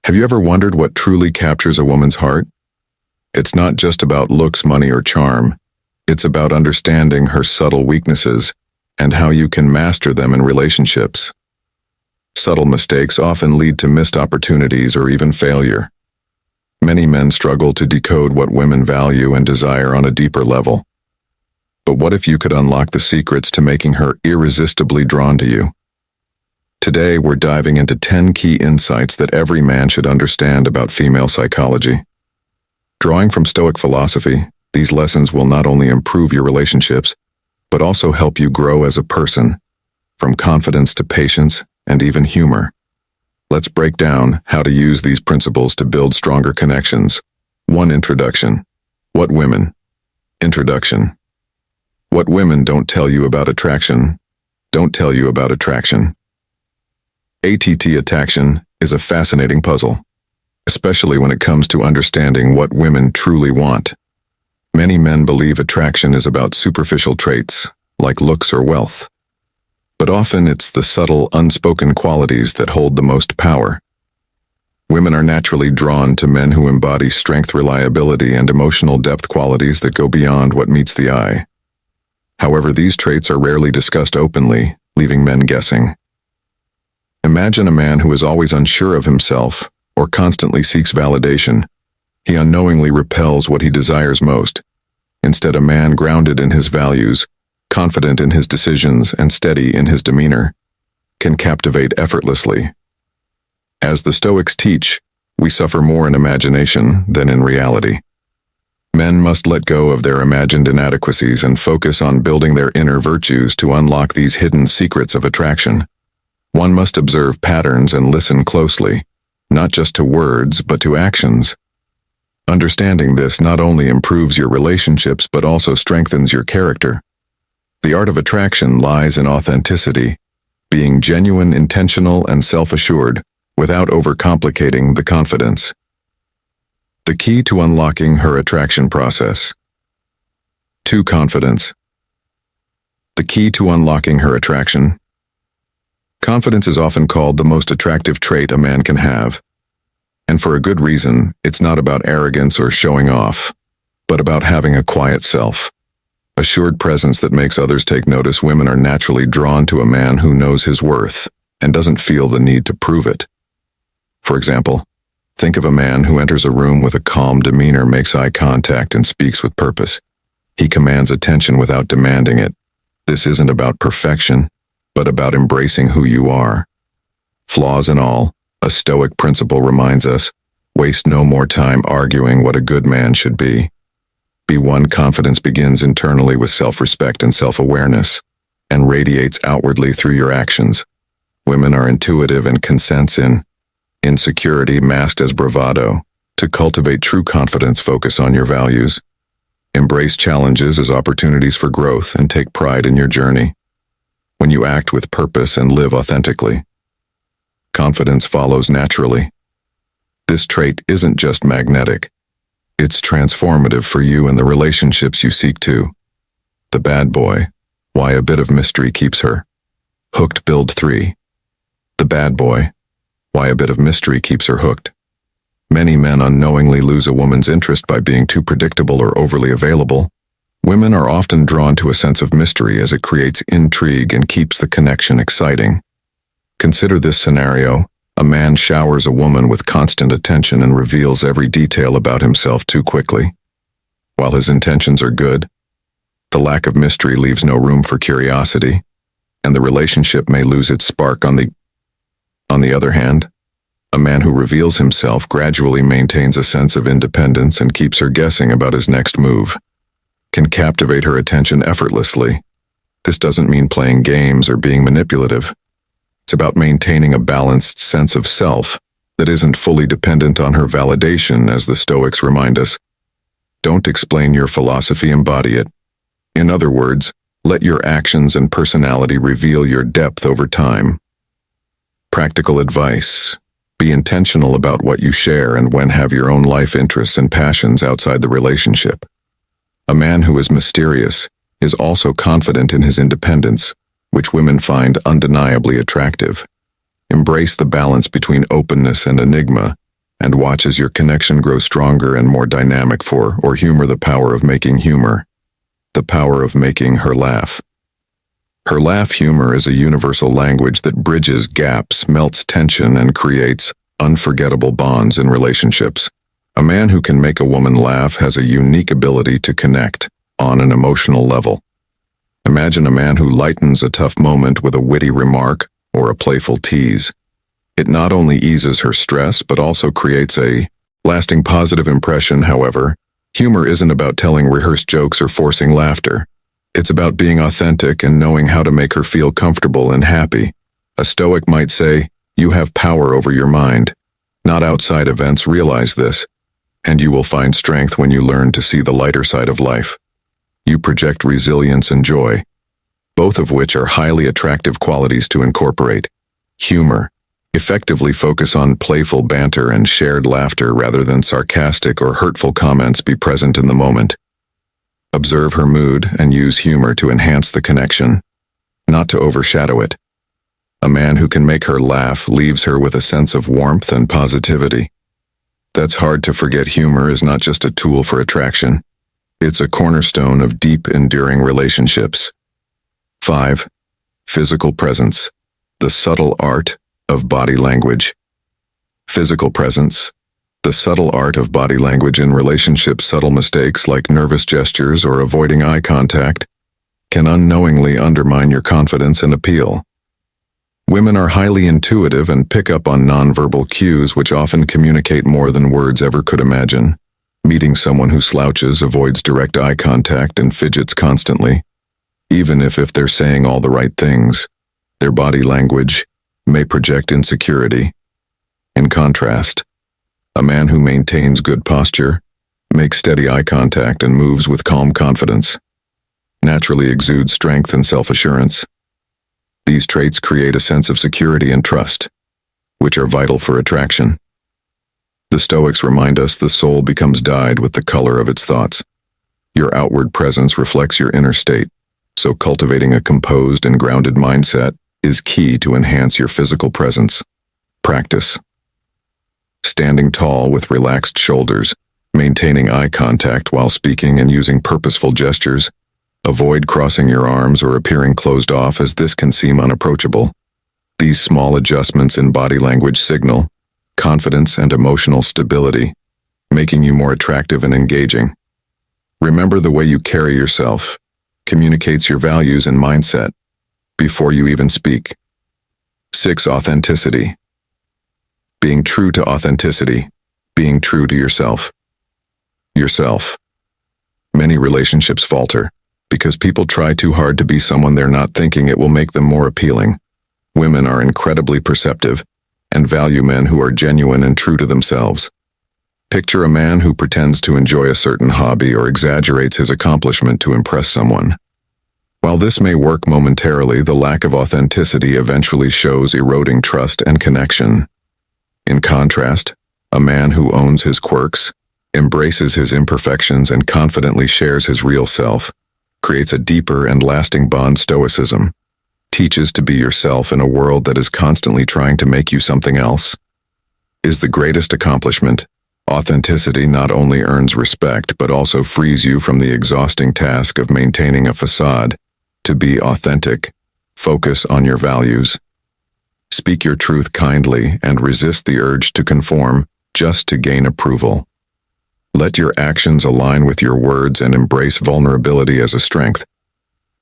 Have you ever wondered what truly captures a woman's heart? It's not just about looks, money, or charm. It's about understanding her subtle weaknesses and how you can master them in relationships. Subtle mistakes often lead to missed opportunities or even failure. Many men struggle to decode what women value and desire on a deeper level. But what if you could unlock the secrets to making her irresistibly drawn to you? Today, we're diving into 10 key insights that every man should understand about female psychology. Drawing from Stoic philosophy, these lessons will not only improve your relationships, but also help you grow as a person, from confidence to patience and even humor. Let's break down how to use these principles to build stronger connections. 1. Introduction. What women? Introduction. What women don't tell you about attraction, don't tell you about attraction. Attraction is a fascinating puzzle, especially when it comes to understanding what women truly want. Many men believe attraction is about superficial traits, like looks or wealth. But often it's the subtle, unspoken qualities that hold the most power. Women are naturally drawn to men who embody strength, reliability, and emotional depth, qualities that go beyond what meets the eye. However, these traits are rarely discussed openly, leaving men guessing. Imagine a man who is always unsure of himself or constantly seeks validation. He unknowingly repels what he desires most. Instead, a man grounded in his values, confident in his decisions, and steady in his demeanor can captivate effortlessly. As the Stoics teach, we suffer more in imagination than in reality. Men must let go of their imagined inadequacies and focus on building their inner virtues to unlock these hidden secrets of attraction. One must observe patterns and listen closely, not just to words, but to actions. Understanding this not only improves your relationships, but also strengthens your character. The art of attraction lies in authenticity, being genuine, intentional, and self-assured, without overcomplicating the confidence. The key to unlocking her attraction process. 2. Confidence. The key to unlocking her attraction. Confidence is often called the most attractive trait a man can have. And for a good reason. It's not about arrogance or showing off, but about having a quiet self. Assured presence that makes others take notice. Women are naturally drawn to a man who knows his worth and doesn't feel the need to prove it. For example, think of a man who enters a room with a calm demeanor, makes eye contact, and speaks with purpose. He commands attention without demanding it. This isn't about perfection, but about embracing who you are. Flaws and all, a Stoic principle reminds us, waste no more time arguing what a good man should be. Be one. Confidence begins internally with self-respect and self-awareness, and radiates outwardly through your actions. Women are intuitive and can sense insecurity masked as bravado. To cultivate true confidence, focus on your values. Embrace challenges as opportunities for growth and take pride in your journey. When you act with purpose and live authentically, confidence follows naturally. This trait isn't just magnetic. It's transformative for you and the relationships you seek to. The bad boy. Why a bit of mystery keeps her hooked. Build 3. The bad boy. Why a bit of mystery keeps her hooked. Many men unknowingly lose a woman's interest by being too predictable or overly available. Women are often drawn to a sense of mystery as it creates intrigue and keeps the connection exciting. Consider this scenario. A man showers a woman with constant attention and reveals every detail about himself too quickly. While his intentions are good, the lack of mystery leaves no room for curiosity, and the relationship may lose its spark. On the other hand, a man who reveals himself gradually maintains a sense of independence and keeps her guessing about his next move, can captivate her attention effortlessly. This doesn't mean playing games or being manipulative. It's about maintaining a balanced sense of self that isn't fully dependent on her validation. As the Stoics remind us, don't explain your philosophy, embody it. In other words, let your actions and personality reveal your depth over time. Practical advice. Be intentional about what you share and when. Have your own life interests and passions outside the relationship. A man who is mysterious is also confident in his independence, which women find undeniably attractive. Embrace the balance between openness and enigma, and watch as your connection grows stronger and more dynamic. Or humor, the power of making humor. The power of making her laugh. Her laugh humor is a universal language that bridges gaps, melts tension, and creates unforgettable bonds in relationships. A man who can make a woman laugh has a unique ability to connect on an emotional level. Imagine a man who lightens a tough moment with a witty remark or a playful tease. It not only eases her stress, but also creates a lasting positive impression. However, humor isn't about telling rehearsed jokes or forcing laughter. It's about being authentic and knowing how to make her feel comfortable and happy. A Stoic might say, "You have power over your mind, not outside events." Realize this, and you will find strength when you learn to see the lighter side of life. You project resilience and joy, both of which are highly attractive qualities to incorporate. Humor. Effectively focus on playful banter and shared laughter rather than sarcastic or hurtful comments. Be present in the moment. Observe her mood and use humor to enhance the connection, not to overshadow it. A man who can make her laugh leaves her with a sense of warmth and positivity. That's hard to forget. Humor is not just a tool for attraction. It's a cornerstone of deep, enduring relationships. 5. Physical presence. The subtle art of body language. Physical presence. The subtle art of body language in relationships. Subtle mistakes like nervous gestures or avoiding eye contact can unknowingly undermine your confidence and appeal. Women are highly intuitive and pick up on nonverbal cues, which often communicate more than words ever could imagine. Meeting someone who slouches, avoids direct eye contact, and fidgets constantly, even if they're saying all the right things, their body language may project insecurity. In contrast, a man who maintains good posture, makes steady eye contact, and moves with calm confidence naturally exudes strength and self-assurance. These traits create a sense of security and trust, which are vital for attraction. The Stoics remind us the soul becomes dyed with the color of its thoughts. Your outward presence reflects your inner state, so cultivating a composed and grounded mindset is key to enhance your physical presence. Practice. Standing tall with relaxed shoulders, maintaining eye contact while speaking, and using purposeful gestures. Avoid crossing your arms or appearing closed off, as this can seem unapproachable. These small adjustments in body language signal confidence and emotional stability, making you more attractive and engaging. Remember, the way you carry yourself communicates your values and mindset before you even speak. 6. Authenticity. Being true to authenticity. Being true to yourself. Many relationships falter because people try too hard to be someone they're not, thinking it will make them more appealing. Women are incredibly perceptive and value men who are genuine and true to themselves. Picture a man who pretends to enjoy a certain hobby or exaggerates his accomplishment to impress someone. While this may work momentarily, the lack of authenticity eventually shows, eroding trust and connection. In contrast, a man who owns his quirks, embraces his imperfections, and confidently shares his real self creates a deeper and lasting bond. Stoicism teaches to be yourself in a world that is constantly trying to make you something else is the greatest accomplishment. Authenticity not only earns respect but also frees you from the exhausting task of maintaining a facade. To be authentic, focus on your values. Speak your truth kindly and resist the urge to conform just to gain approval. Let your actions align with your words and embrace vulnerability as a strength.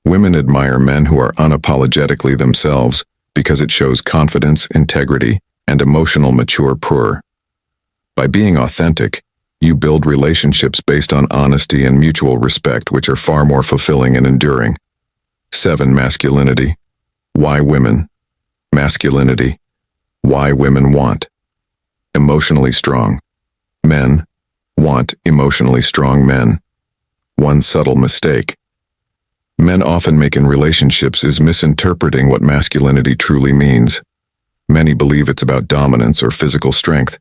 Women admire men who are unapologetically themselves because it shows confidence, integrity, and emotional maturity. By being authentic, you build relationships based on honesty and mutual respect, which are far more fulfilling and enduring. 7. Masculinity. Why women? Masculinity. Why women want emotionally strong men. Want emotionally strong men. One subtle mistake men often make in relationships is misinterpreting what masculinity truly means. Many believe it's about dominance or physical strength,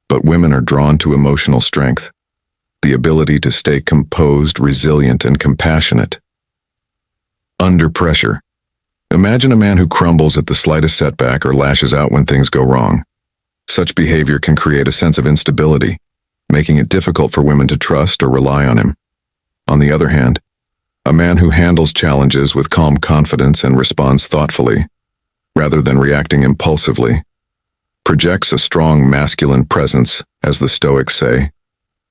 but women are drawn to emotional strength, the ability to stay composed, resilient, and compassionate under pressure. Imagine a man who crumbles at the slightest setback or lashes out when things go wrong. Such behavior can create a sense of instability, making it difficult for women to trust or rely on him. On the other hand, a man who handles challenges with calm confidence and responds thoughtfully, rather than reacting impulsively, projects a strong masculine presence, as the Stoics say.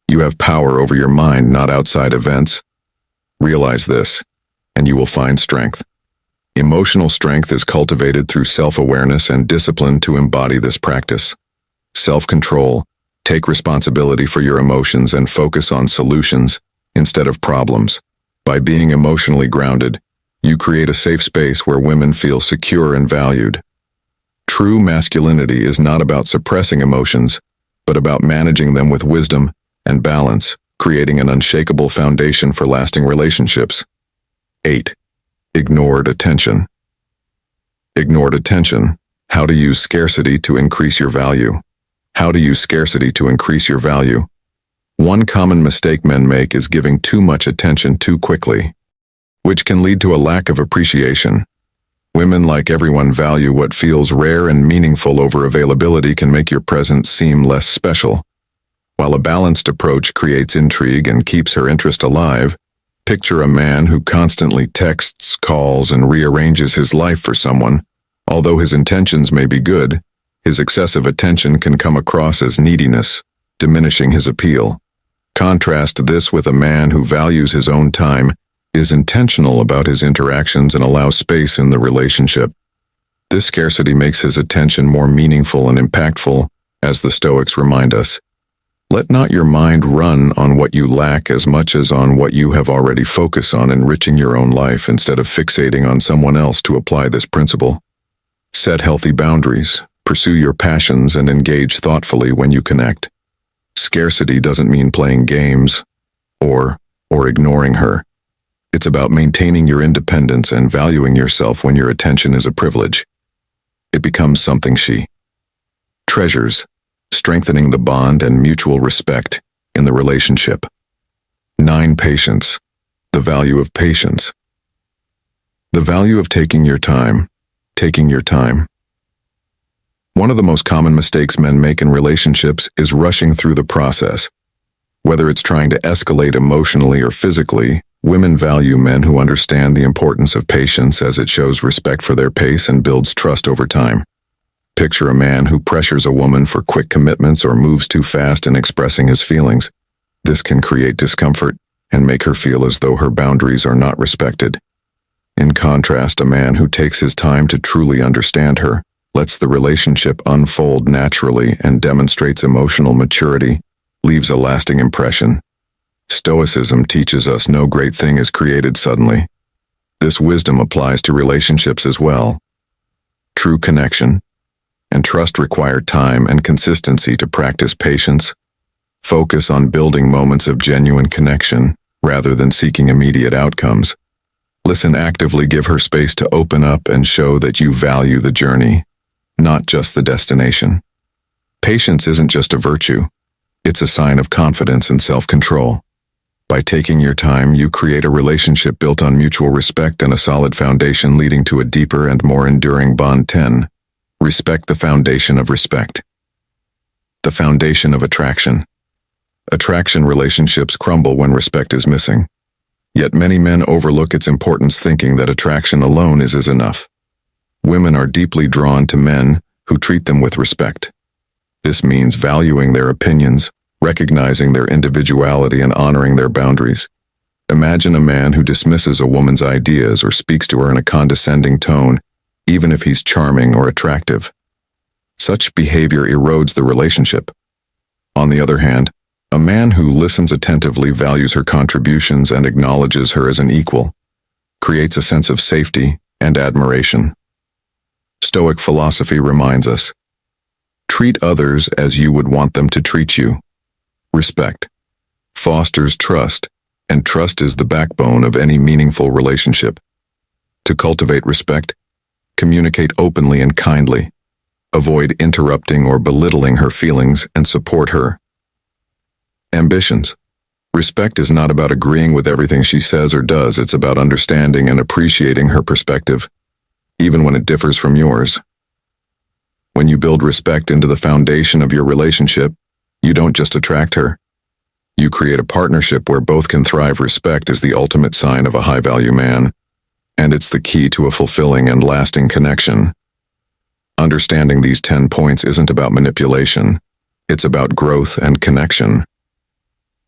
You have power over your mind, not outside events. Realize this, and you will find strength. Emotional strength is cultivated through self-awareness and discipline to embody this practice. Self-control, take responsibility for your emotions and focus on solutions instead of problems. By being emotionally grounded, you create a safe space where women feel secure and valued. True masculinity is not about suppressing emotions, but about managing them with wisdom and balance, creating an unshakable foundation for lasting relationships. 8. Ignored attention. Ignored attention. How to use scarcity to increase your value. How to use scarcity to increase your value. One common mistake men make is giving too much attention too quickly, which can lead to a lack of appreciation. Women, like everyone, value what feels rare and meaningful over availability can make your presence seem less special. While a balanced approach creates intrigue and keeps her interest alive, picture a man who constantly texts, calls, and rearranges his life for someone. Although his intentions may be good, his excessive attention can come across as neediness, diminishing his appeal. Contrast this with a man who values his own time, is intentional about his interactions, and allows space in the relationship. This scarcity makes his attention more meaningful and impactful, as the Stoics remind us. Let not your mind run on what you lack as much as on what you have already. Focus on enriching your own life instead of fixating on someone else. To apply this principle, set healthy boundaries, pursue your passions, and engage thoughtfully when you connect. Scarcity doesn't mean playing games or ignoring her. It's about maintaining your independence and valuing yourself when your attention is a privilege. It becomes something she treasures, strengthening the bond and mutual respect in the relationship. 9. Patience. The value of patience. The value of taking your time. Taking your time. One of the most common mistakes men make in relationships is rushing through the process. Whether it's trying to escalate emotionally or physically, women value men who understand the importance of patience, as it shows respect for their pace and builds trust over time. Picture a man who pressures a woman for quick commitments or moves too fast in expressing his feelings. This can create discomfort and make her feel as though her boundaries are not respected. In contrast, a man who takes his time to truly understand her, lets the relationship unfold naturally, and demonstrates emotional maturity, leaves a lasting impression. Stoicism teaches us no great thing is created suddenly. This wisdom applies to relationships as well. True connection and trust require time and consistency. To practice patience, focus on building moments of genuine connection rather than seeking immediate outcomes. Listen actively, give her space to open up, and show that you value the journey, not just the destination. Patience isn't just a virtue, it's a sign of confidence and self-control. By taking your time, you create a relationship built on mutual respect and a solid foundation, leading to a deeper and more enduring bond. 10. Respect. The foundation of respect. The foundation of attraction. Attraction relationships crumble when respect is missing. Yet many men overlook its importance, thinking that attraction alone is enough. Women are deeply drawn to men who treat them with respect. This means valuing their opinions, recognizing their individuality, and honoring their boundaries. Imagine a man who dismisses a woman's ideas or speaks to her in a condescending tone, even if he's charming or attractive. Such behavior erodes the relationship. On the other hand, a man who listens attentively, values her contributions, and acknowledges her as an equal, creates a sense of safety and admiration. Stoic philosophy reminds us, treat others as you would want them to treat you. Respect fosters trust, and trust is the backbone of any meaningful relationship. To cultivate respect, communicate openly and kindly. Avoid interrupting or belittling her feelings, and support her ambitions. Respect is not about agreeing with everything she says or does. It's about understanding and appreciating her perspective, even when it differs from yours. When you build respect into the foundation of your relationship, you don't just attract her. You create a partnership where both can thrive. Respect is the ultimate sign of a high-value man, and it's the key to a fulfilling and lasting connection. Understanding these 10 points isn't about manipulation. It's about growth and connection.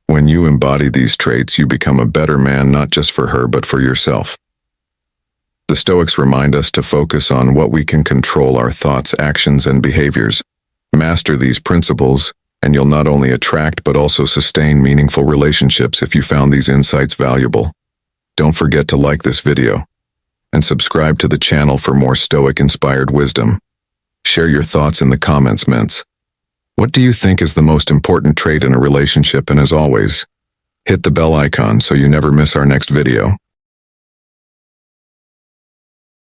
When you embody these traits, you become a better man not just for her but for yourself. The Stoics remind us to focus on what we can control: our thoughts, actions, and behaviors. Master these principles, and you'll not only attract but also sustain meaningful relationships. If you found these insights valuable, don't forget to like this video and subscribe to the channel for more Stoic-inspired wisdom. Share your thoughts in the comments. What do you think is the most important trait in a relationship? And as always, hit the bell icon so you never miss our next video.